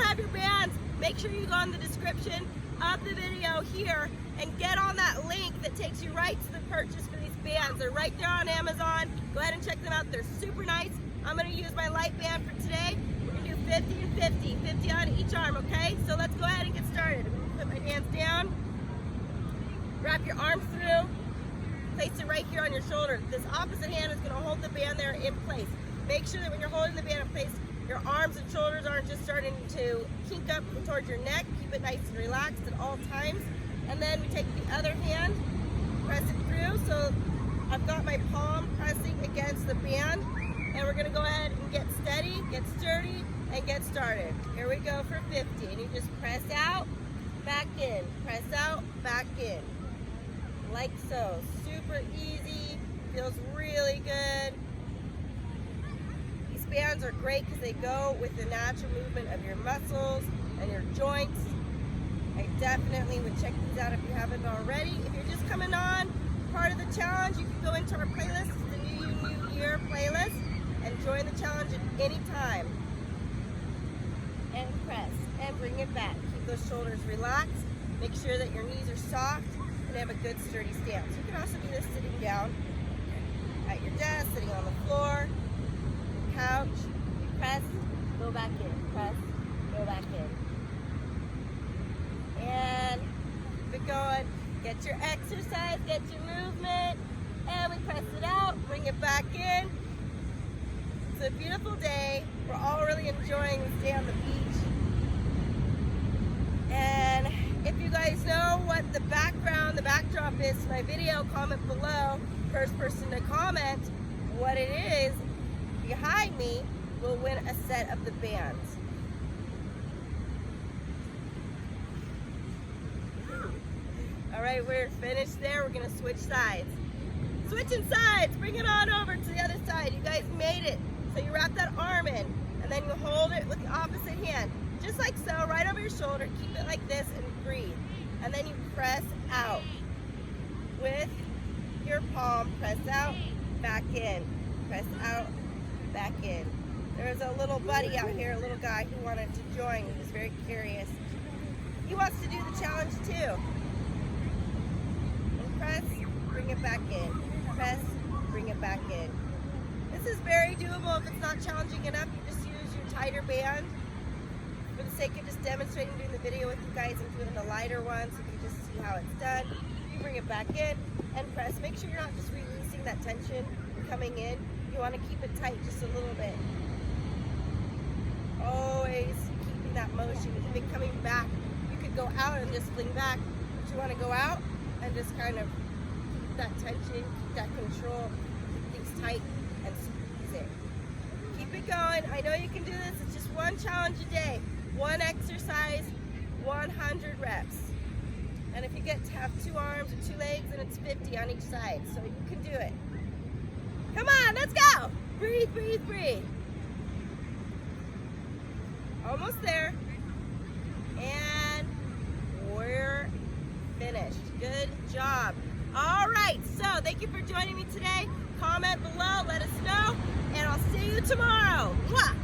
have your bands, make sure you go in the description of the video here and get on that link that takes you right to the purchase for these bands. They're right there on Amazon. Go ahead and check them out. They're super nice. I'm going to use my light band for today. We're going to do 50 and 50, 50 on each arm, okay? So let's go ahead and get started. I'm going to put my hands down, wrap your arms through, place it right here on your shoulder. This opposite hand is going to hold the band there in place. Make sure that when you're holding the band in place, your arms and shoulders aren't just starting to kink up towards your neck. Keep it nice and relaxed at all times. And then we take the other hand, press it through. So I've got my palm pressing against the band. And we're going to go ahead and get steady, get sturdy, and get started. Here we go for 50. And you just press out, back in. Press out, back in. Like so. Super easy. Feels really good. These bands are great because they go with the natural movement of your muscles and your joints. I definitely would check these out if you haven't already. If you're just coming on, part of the challenge, you can go into our playlist, the New Year playlist, and join the challenge at any time. And press and bring it back. Keep those shoulders relaxed. Make sure that your knees are soft and have a good sturdy stance. You can also do this sitting down at your desk, sitting on the floor, couch. Press, go back in. Press, go back in. And keep it going. Get your exercise, get your movement, and we press it out, bring it back in. It's a beautiful day. We're all really enjoying this day on the beach. And if you guys know what the backdrop is to my video, comment below. First person to comment what it is behind me will win a set of the bands. All right, we're finished there. We're gonna switch sides. Switching sides, bring it on over to the other side. You guys made it. So you wrap that arm in, and then you hold it with the opposite hand. Just like so, right over your shoulder. Keep it like this and breathe. And then you press out. With your palm, press out, back in. Press out, back in. There's a little buddy out here, a little guy who wanted to join. He was very curious. He wants to do the challenge too. Press, bring it back in. Press, bring it back in. This is very doable. If it's not challenging enough, you just use your tighter band. For the sake of just demonstrating doing the video with you guys, I'm doing the lighter one so you can just see how it's done. You bring it back in and press. Make sure you're not just releasing that tension coming in. You want to keep it tight just a little bit. Always keeping that motion, even coming back. You could go out and just fling back, but you want to go out and just kind of keep that tension, keep that control, keep things tight and squeeze it. Keep it going. I know you can do this. It's just one challenge a day, one exercise, 100 reps. And if you get to have 2 arms or 2 legs, then it's 50 on each side. So you can do it. Come on, let's go. Breathe, breathe, breathe. Almost there. And we're finished. Good job. All right, so thank you for joining me today. Comment below, let us know, and I'll see you tomorrow. Mwah!